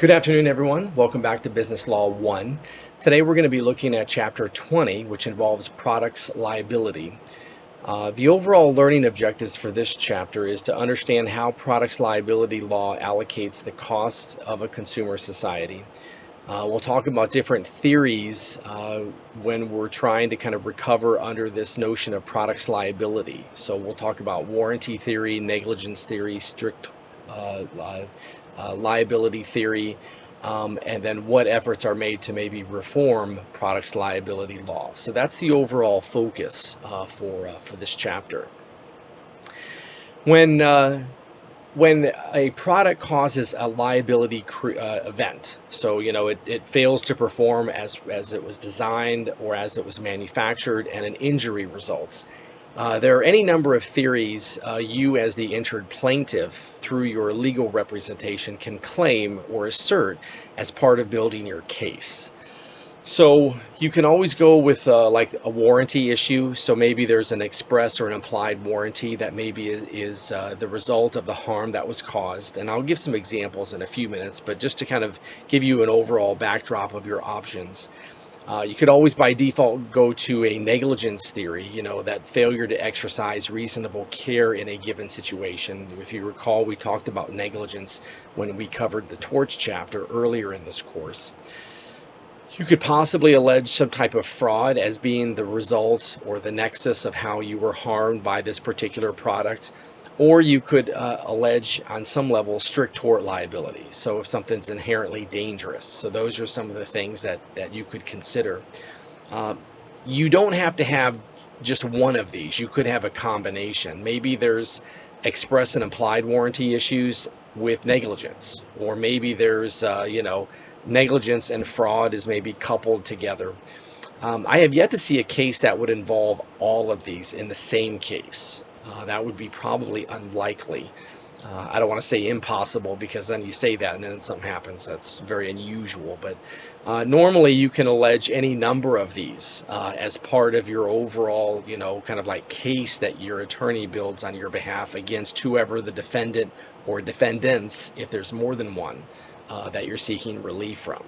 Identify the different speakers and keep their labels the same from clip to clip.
Speaker 1: Good afternoon, everyone. Welcome back to Business Law 1. Today we're going to be looking at Chapter 20, which involves products liability. The overall learning objectives for this chapter is to understand how products liability law allocates the costs of a consumer society. We'll talk about different theories when we're trying to kind of recover under this notion of products liability. So we'll talk about warranty theory, negligence theory, strict liability theory, and then what efforts are made to maybe reform products liability law. So that's the overall focus for this chapter. When a product causes a liability event, so it fails to perform as it was designed or as it was manufactured, and an injury results. There are any number of theories you as the injured plaintiff through your legal representation can claim or assert as part of building your case. So you can always go with like a warranty issue. So maybe there's an express or an implied warranty that maybe is the result of the harm that was caused. And I'll give some examples in a few minutes, but just to kind of give you an overall backdrop of your options. You could always by default go to a negligence theory, that failure to exercise reasonable care in a given situation. If you recall, we talked about negligence when we covered the torts chapter earlier in this course. You could possibly allege some type of fraud as being the result or the nexus of how you were harmed by this particular product. Or you could allege on some level strict tort liability. So if something's inherently dangerous. So those are some of the things that you could consider. You don't have to have just one of these. You could have a combination. Maybe there's express and implied warranty issues with negligence. Or maybe there's, negligence and fraud is maybe coupled together. I have yet to see a case that would involve all of these in the same case. That would be probably unlikely. I don't want to say impossible because then you say that and then something happens. That's very unusual. But normally you can allege any number of these as part of your overall, kind of like case that your attorney builds on your behalf against whoever the defendant or defendants, if there's more than one, that you're seeking relief from.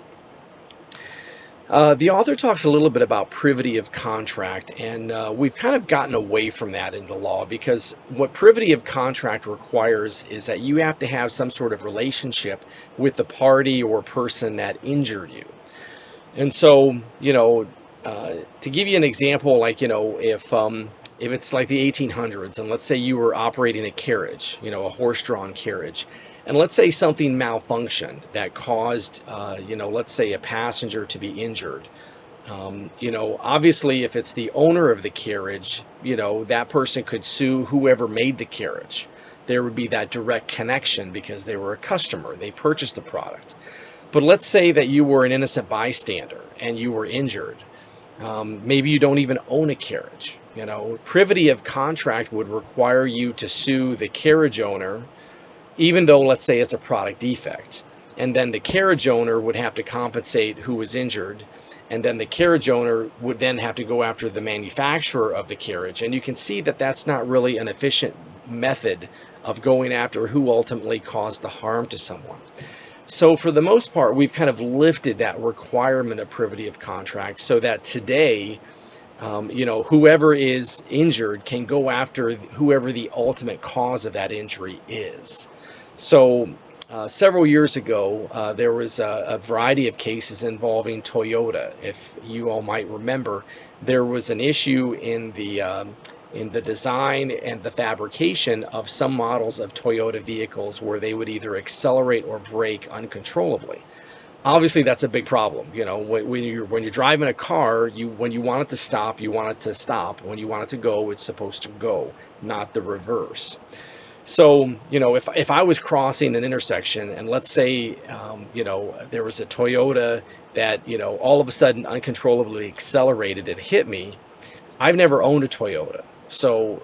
Speaker 1: The author talks a little bit about privity of contract, and we've kind of gotten away from that in the law because what privity of contract requires is that you have to have some sort of relationship with the party or person that injured you. And so, to give you an example, like, if it's like the 1800s, and let's say you were operating a carriage, a horse-drawn carriage, and let's say something malfunctioned that caused, let's say a passenger to be injured. Obviously, if it's the owner of the carriage, that person could sue whoever made the carriage. There would be that direct connection because they were a customer. They purchased the product. But let's say that you were an innocent bystander and you were injured. Maybe you don't even own a carriage. Privity of contract would require you to sue the carriage owner, even though, let's say, it's a product defect. And then the carriage owner would have to compensate who was injured. And then the carriage owner would then have to go after the manufacturer of the carriage. And you can see that that's not really an efficient method of going after who ultimately caused the harm to someone. So for the most part, we've kind of lifted that requirement of privity of contract so that today, whoever is injured can go after whoever the ultimate cause of that injury is. So several years ago, there was a variety of cases involving Toyota. If you all might remember, there was an issue in the design and the fabrication of some models of Toyota vehicles where they would either accelerate or brake uncontrollably. Obviously, that's a big problem. When you're driving a car, when you want it to stop, you want it to stop. When you want it to go, it's supposed to go, not the reverse. So, if I was crossing an intersection and let's say, there was a Toyota that, all of a sudden uncontrollably accelerated and hit me, I've never owned a Toyota. So,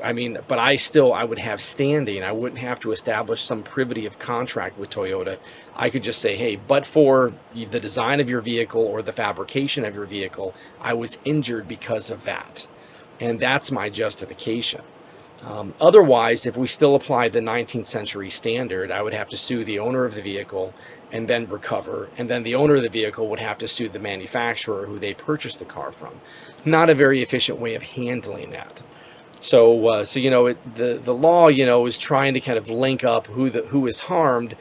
Speaker 1: but I would have standing. I wouldn't have to establish some privity of contract with Toyota. I could just say, hey, but for the design of your vehicle or the fabrication of your vehicle, I was injured because of that. And that's my justification. Otherwise, if we still apply the 19th century standard, I would have to sue the owner of the vehicle and then recover, and then the owner of the vehicle would have to sue the manufacturer who they purchased the car from. Not a very efficient way of handling that. So the law, is trying to kind of link up who is harmed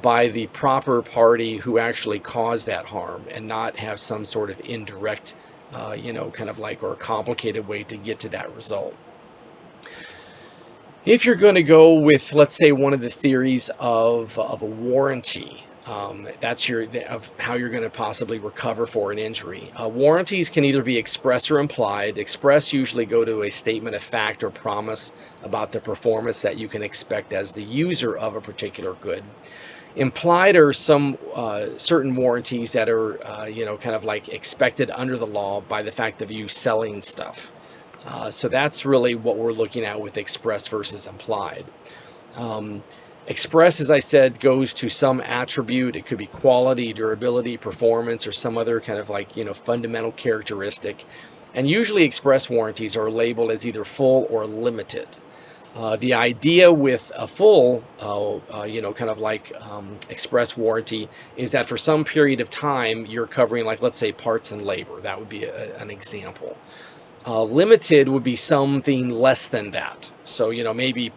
Speaker 1: by the proper party who actually caused that harm, and not have some sort of indirect, kind of like, or complicated way to get to that result. If you're going to go with, let's say, one of the theories of a warranty, that's of how you're going to possibly recover for an injury. Warranties can either be express or implied. Express usually go to a statement of fact or promise about the performance that you can expect as the user of a particular good. Implied are some certain warranties that are, kind of like expected under the law by the fact of you selling stuff. So that's really what we're looking at with express versus implied. Express, as I said, goes to some attribute. It could be quality, durability, performance, or some other kind of like, fundamental characteristic. And usually express warranties are labeled as either full or limited. The idea with a full, kind of like express warranty is that for some period of time, you're covering, like, let's say, parts and labor. That would be an example. Limited would be something less than that. So, maybe,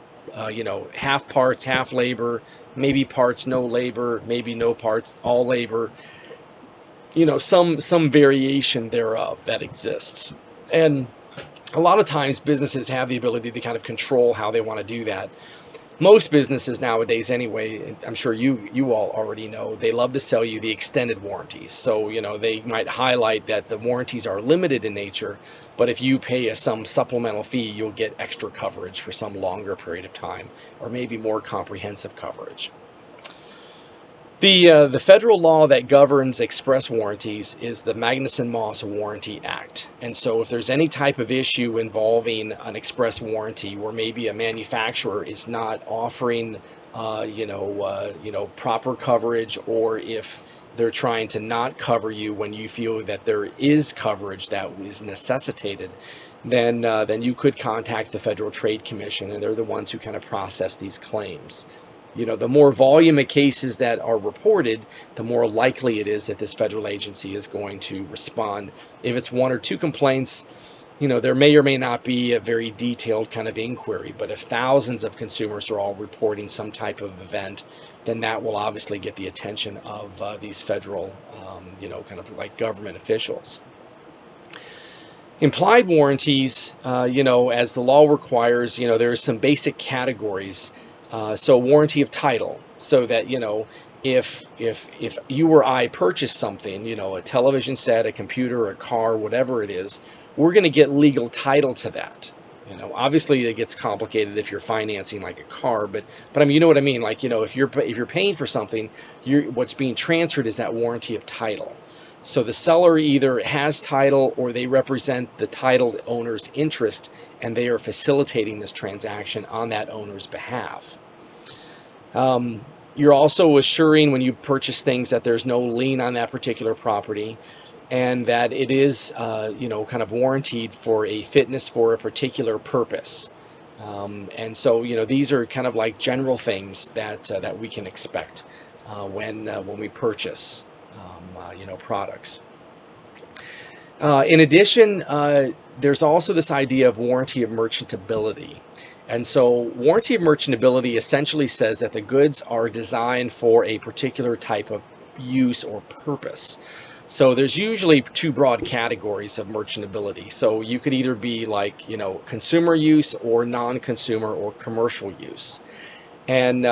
Speaker 1: half parts, half labor, maybe parts, no labor, maybe no parts, all labor, some variation thereof that exists. And a lot of times businesses have the ability to kind of control how they want to do that. Most businesses nowadays anyway, I'm sure you all already know, they love to sell you the extended warranties. So, they might highlight that the warranties are limited in nature, but if you pay some supplemental fee, you'll get extra coverage for some longer period of time, or maybe more comprehensive coverage. The federal law that governs express warranties is the Magnuson-Moss Warranty Act. And so if there's any type of issue involving an express warranty where maybe a manufacturer is not offering, proper coverage, or if they're trying to not cover you when you feel that there is coverage that is necessitated, then you could contact the Federal Trade Commission, and they're the ones who kind of process these claims. The more volume of cases that are reported, the more likely it is that this federal agency is going to respond. If it's one or two complaints, there may or may not be a very detailed kind of inquiry. But if thousands of consumers are all reporting some type of event, then that will obviously get the attention of these federal, kind of like government officials. Implied warranties, as the law requires, there are some basic categories. So warranty of title, so that, if you or I purchase something, a television set, a computer, a car, whatever it is, we're going to get legal title to that. Obviously it gets complicated if you're financing like a car, but I mean, you know what I mean? Like, if you're paying for something, what's being transferred is that warranty of title. So the seller either has title, or they represent the title owner's interest, and they are facilitating this transaction on that owner's behalf. You're also assuring when you purchase things that there's no lien on that particular property, and that it is, kind of warranted for a fitness for a particular purpose. And so, these are kind of like general things that we can expect when we purchase, products. In addition, there's also this idea of warranty of merchantability. And so warranty of merchantability essentially says that the goods are designed for a particular type of use or purpose. So there's usually two broad categories of merchantability. So you could either be like, consumer use, or non-consumer or commercial use. And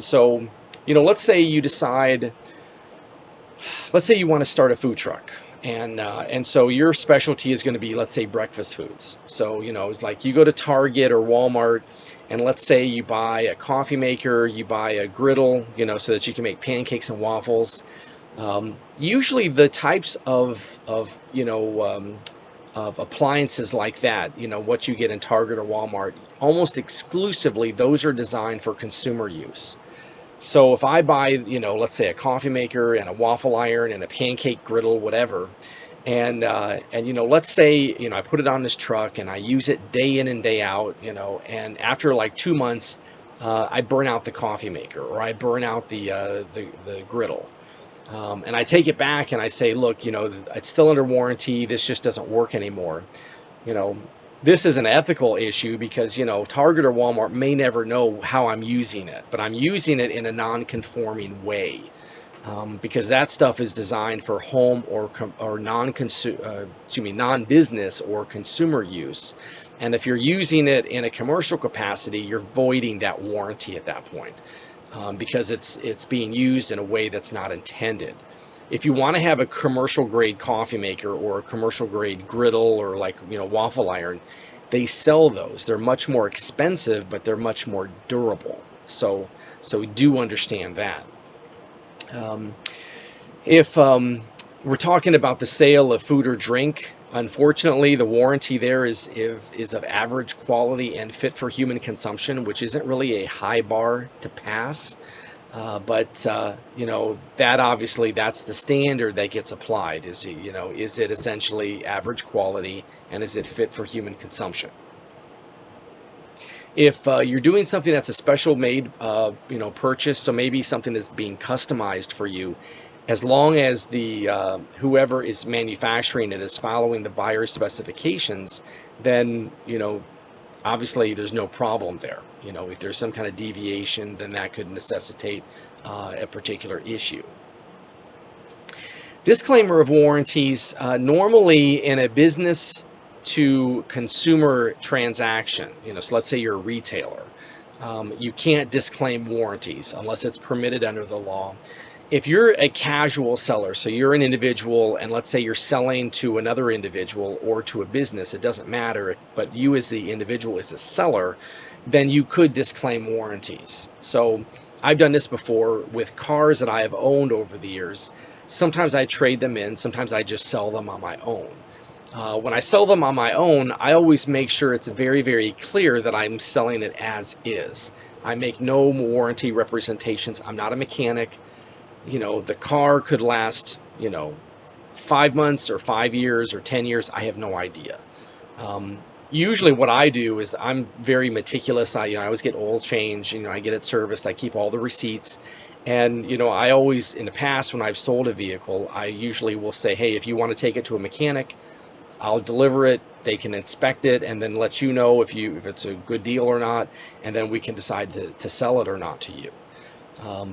Speaker 1: so, let's say you want to start a food truck. And so your specialty is going to be, let's say, breakfast foods. So, it's like you go to Target or Walmart, and let's say you buy a coffee maker, you buy a griddle, so that you can make pancakes and waffles. Usually the types of appliances like that, what you get in Target or Walmart, almost exclusively, those are designed for consumer use. So if I buy, let's say a coffee maker and a waffle iron and a pancake griddle, whatever, And let's say I put it on this truck and I use it day in and day out, and after like 2 months, I burn out the coffee maker, or I burn out the griddle. And I take it back and I say, look, it's still under warranty. This just doesn't work anymore. You know, this is an ethical issue because, Target or Walmart may never know how I'm using it, but I'm using it in a non-conforming way. Because that stuff is designed for home or non-business or consumer use. And if you're using it in a commercial capacity, you're voiding that warranty at that point, because it's being used in a way that's not intended. If you want to have a commercial grade coffee maker or a commercial grade griddle or waffle iron, they sell those. They're much more expensive, but they're much more durable. So we do understand that. If we're talking about the sale of food or drink, unfortunately, the warranty there is of average quality and fit for human consumption, which isn't really a high bar to pass. But that obviously that's the standard that gets applied. Is it essentially average quality, and is it fit for human consumption? If you're doing something that's a special made purchase, so maybe something that's being customized for you, as long as the whoever is manufacturing it is following the buyer's specifications, then obviously there's no problem there. If there's some kind of deviation, then that could necessitate a particular issue. Disclaimer of warranties. Normally in a business to consumer transaction, so let's say you're a retailer, you can't disclaim warranties unless it's permitted under the law. If you're a casual seller, so you're an individual, and let's say you're selling to another individual or to a business, it doesn't matter, but you as the individual is the seller, then you could disclaim warranties. So I've done this before with cars that I have owned over the years. Sometimes I trade them in, sometimes I just sell them on my own. When I sell them on my own, I always make sure it's very, very clear that I'm selling it as is. I make no warranty representations. I'm not a mechanic. The car could last, 5 months or 5 years or 10 years. I have no idea. Usually what I do is I'm very meticulous. I always get oil change, I get it serviced. I keep all the receipts. And, I always, in the past, when I've sold a vehicle, I usually will say, hey, if you want to take it to a mechanic, I'll deliver it. They can inspect it and then let you know if it's a good deal or not, and then we can decide to sell it or not to you.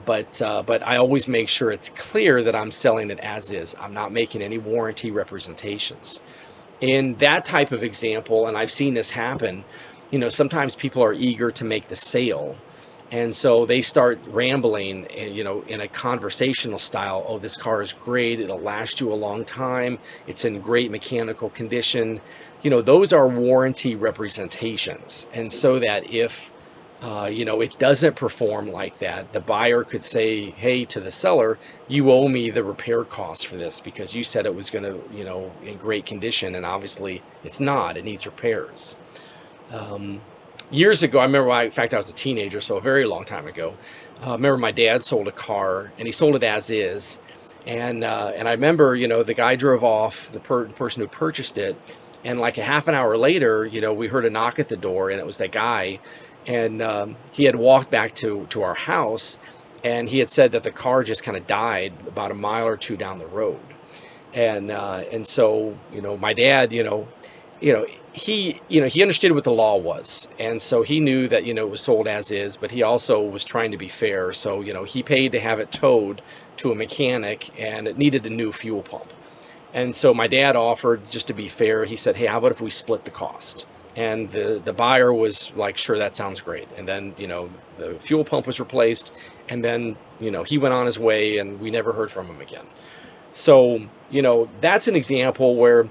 Speaker 1: But I always make sure it's clear that I'm selling it as is. I'm not making any warranty representations. In that type of example, and I've seen this happen, sometimes people are eager to make the sale. And so they start rambling, in a conversational style. Oh, this car is great. It'll last you a long time. It's in great mechanical condition. Those are warranty representations. And so that if, it doesn't perform like that, the buyer could say, hey, to the seller, you owe me the repair costs for this because you said it was going to, in great condition. And obviously it's not. It needs repairs. Years ago, I remember, in fact, I was a teenager, so a very long time ago. I remember my dad sold a car, and he sold it as is. And I remember, the guy drove off, the person who purchased it, and like a half an hour later, we heard a knock at the door, and it was that guy. And he had walked back to our house, and he had said that the car just kind of died about a mile or two down the road. And so, my dad, he understood what the law was, and so he knew that it was sold as is, but he also was trying to be fair. So he paid to have it towed to a mechanic, and it needed a new fuel pump. And so my dad offered, just to be fair, he said, hey, how about if we split the cost? And the buyer was like, sure, that sounds great. And then the fuel pump was replaced, and then he went on his way, and we never heard from him again. So that's an example where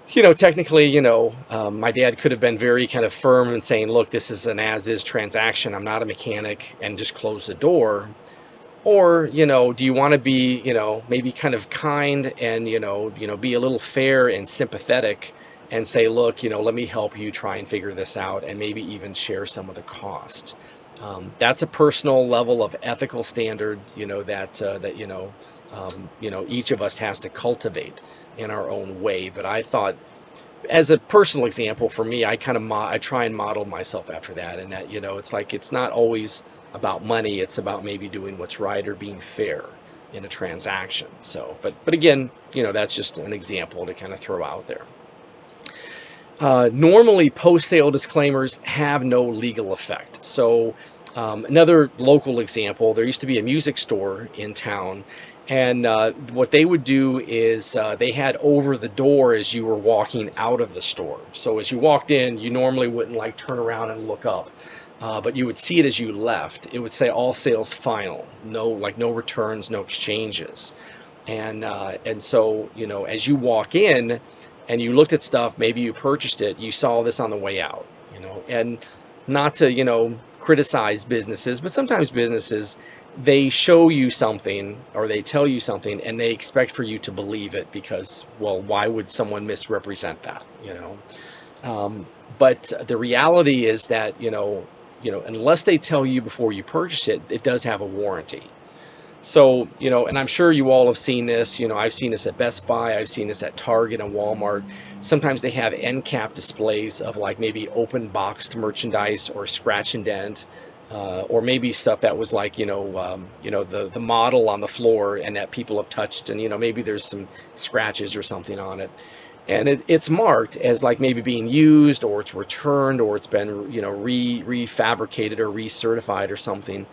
Speaker 1: technically, my dad could have been very kind of firm in saying, look, this is an as-is transaction. I'm not a mechanic, and just close the door. Or, do you want to be, maybe kind of kind and, be a little fair and sympathetic and say, look, let me help you try and figure this out and maybe even share some of the cost. That's a personal level of ethical standard, that each of us has to cultivate in our own way. But I thought, as a personal example for me, I try and model myself after that, and that it's like it's not always about money; it's about maybe doing what's right or being fair in a transaction. So, but again, that's just an example to kind of throw out there. Normally, post-sale disclaimers have no legal effect. So, another local example, there used to be a music store in town, and what they would do is they had over the door as you were walking out of the store. So as you walked in, you normally wouldn't like turn around and look up, but you would see it as you left. It would say all sales final, no returns, no exchanges, and so as you walk in and you looked at stuff, maybe you purchased it, you saw this on the way out, and not to criticize businesses, but sometimes businesses, they show you something or they tell you something and they expect for you to believe it because, well, why would someone misrepresent that? But the reality is that unless they tell you before you purchase it, it does have a warranty. So, and I'm sure you all have seen this. I've seen this at Best Buy, I've seen this at Target and Walmart. Sometimes they have end cap displays of like maybe open boxed merchandise or scratch and dent, or maybe stuff that was like, the model on the floor and that people have touched, and maybe there's some scratches or something on it. And it's marked as like maybe being used, or it's returned, or it's been, refabricated or recertified or something.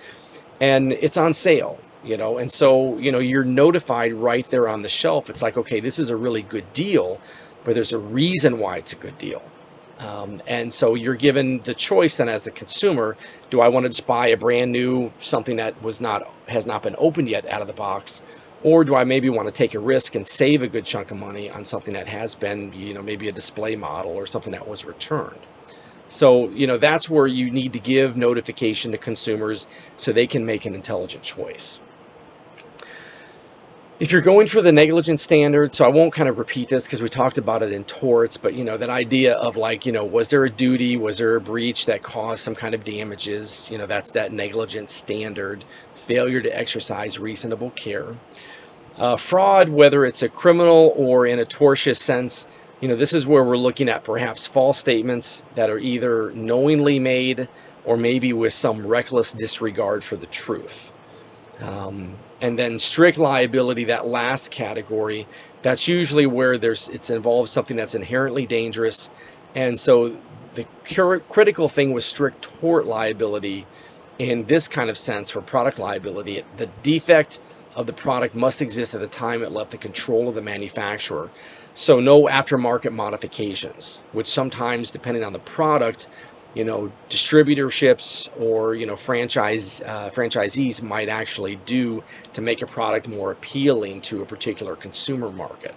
Speaker 1: And it's on sale, and so you're notified right there on the shelf. It's like, okay, this is a really good deal, but there's a reason why it's a good deal. And so you're given the choice then as the consumer: do I want to just buy a brand new something that has not been opened yet out of the box, or do I maybe want to take a risk and save a good chunk of money on something that has been maybe a display model or something that was returned? So, that's where you need to give notification to consumers so they can make an intelligent choice. If you're going for the negligence standard, so I won't kind of repeat this because we talked about it in torts, but that idea of like, was there a duty, was there a breach that caused some kind of damages? That's that negligence standard, failure to exercise reasonable care. Fraud, whether it's a criminal or in a tortious sense, this is where we're looking at perhaps false statements that are either knowingly made or maybe with some reckless disregard for the truth. And then strict liability, that last category, that's usually where it's involved something that's inherently dangerous. And so the critical thing with strict tort liability in this kind of sense for product liability, the defect of the product must exist at the time it left the control of the manufacturer. So no aftermarket modifications, which sometimes, depending on the product, distributorships or franchisees might actually do to make a product more appealing to a particular consumer market.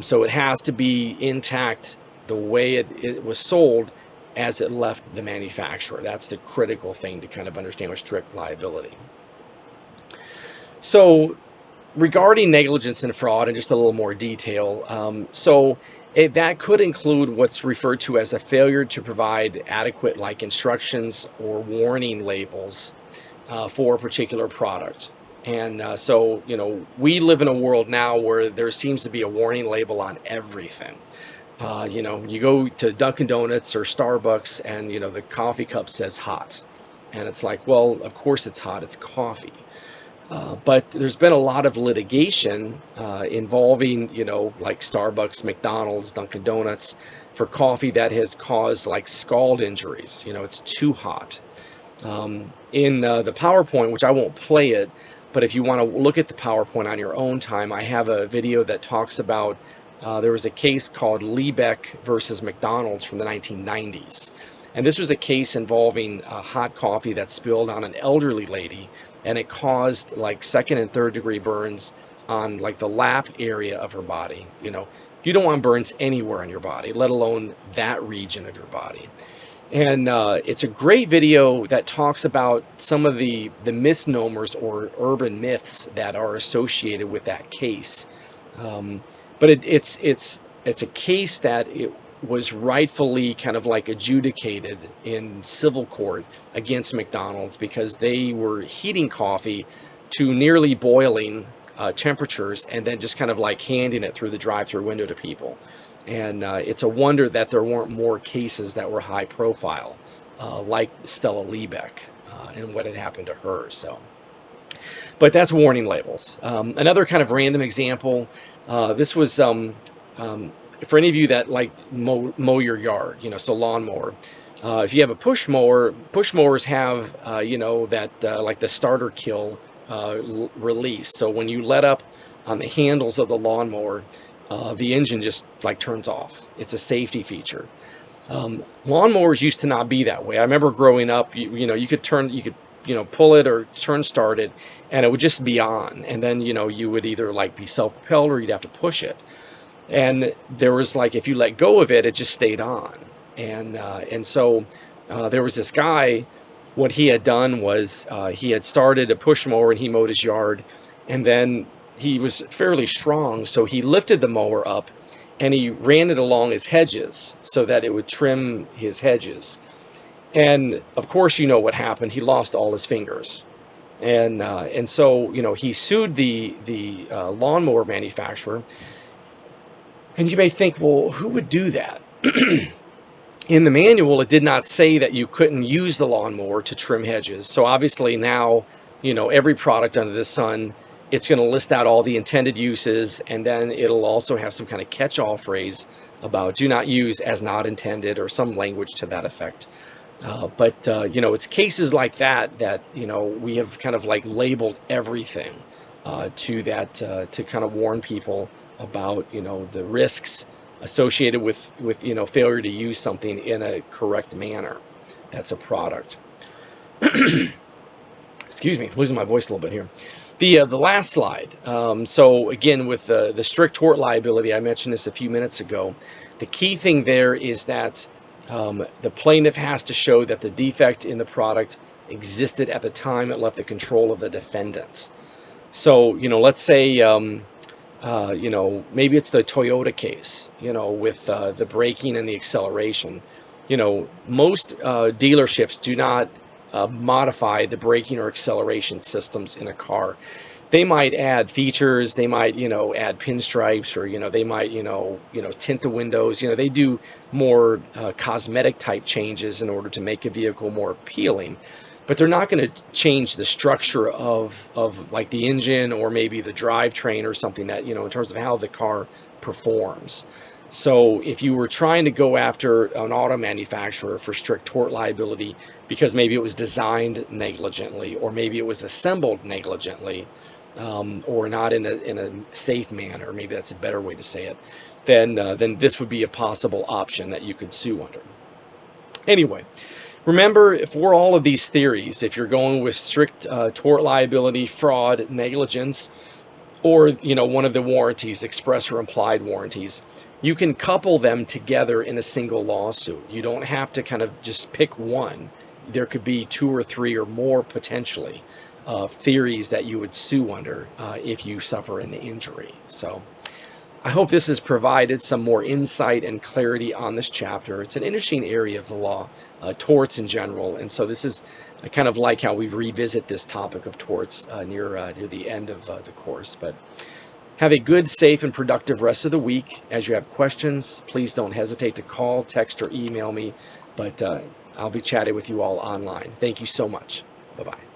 Speaker 1: So it has to be intact the way it was sold as it left the manufacturer. That's the critical thing to kind of understand with strict liability. So regarding negligence and fraud in just a little more detail, that could include what's referred to as a failure to provide adequate instructions or warning labels for a particular product. And we live in a world now where there seems to be a warning label on everything. You go to Dunkin' Donuts or Starbucks and the coffee cup says hot, and it's like, well, of course it's hot, it's coffee. But there's been a lot of litigation involving, like Starbucks, McDonald's, Dunkin' Donuts, for coffee that has caused scald injuries. It's too hot. In the PowerPoint, which I won't play it, but if you want to look at the PowerPoint on your own time, I have a video that talks about there was a case called Liebeck versus McDonald's from the 1990s. And this was a case involving hot coffee that spilled on an elderly lady, and it caused second and third degree burns on the lap area of her body. You don't want burns anywhere on your body, let alone that region of your body. And it's a great video that talks about some of the misnomers or urban myths that are associated with that case. But it's a case that was rightfully kind of like adjudicated in civil court against McDonald's because they were heating coffee to nearly boiling temperatures and then just kind of like handing it through the drive-through window to people. And it's a wonder that there weren't more cases that were high profile, like Stella Liebeck and what had happened to her. So, but that's warning labels. Another kind of random example. This was for any of you that like mow your yard, so lawnmower. If you have a push mower, push mowers have that like the starter kill release. So when you let up on the handles of the lawnmower, the engine just like turns off. It's a safety feature. Lawnmowers used to not be that way. I remember growing up, you could pull it or turn start it, and it would just be on. And then, you would either like be self-propelled or you'd have to push it. And there was like, if you let go of it, it just stayed on. And so there was this guy, what he had done was he had started a push mower and he mowed his yard. And then he was fairly strong, so he lifted the mower up and he ran it along his hedges so that it would trim his hedges. And of course, what happened. He lost all his fingers. And so, he sued the lawnmower manufacturer. And you may think, well, who would do that? In the manual, it did not say that you couldn't use the lawnmower to trim hedges. So obviously now, every product under the sun, it's going to list out all the intended uses, and then it'll also have some kind of catch-all phrase about do not use as not intended or some language to that effect. But it's cases like that we have kind of like labeled everything to kind of warn people about, the risks associated with failure to use something in a correct manner. That's a product. Excuse me, losing my voice a little bit here. The last slide. So again, with the strict tort liability, I mentioned this a few minutes ago. The key thing there is that the plaintiff has to show that the defect in the product existed at the time it left the control of the defendant. So, let's say, maybe it's the Toyota case, with the braking and the acceleration. Most dealerships do not modify the braking or acceleration systems in a car. They might add features, they might, add pinstripes, or, they might, tint the windows. They do more cosmetic type changes in order to make a vehicle more appealing. But they're not going to change the structure of like the engine or maybe the drivetrain or something that, in terms of how the car performs. So if you were trying to go after an auto manufacturer for strict tort liability because maybe it was designed negligently or maybe it was assembled negligently, or not in a safe manner, maybe that's a better way to say it, then this would be a possible option that you could sue under. Anyway, remember, for all of these theories, if you're going with strict tort liability, fraud, negligence, or one of the warranties, express or implied warranties, you can couple them together in a single lawsuit. You don't have to kind of just pick one. There could be 2 or 3 or more potentially theories that you would sue under if you suffer an injury. So I hope this has provided some more insight and clarity on this chapter. It's an interesting area of the law, torts in general, and so this is I kind of like how we revisit this topic of torts near the end of the course. But have a good, safe, and productive rest of the week. As you have questions, please don't hesitate to call, text, or email me, but I'll be chatting with you all online. Thank you so much. Bye-bye.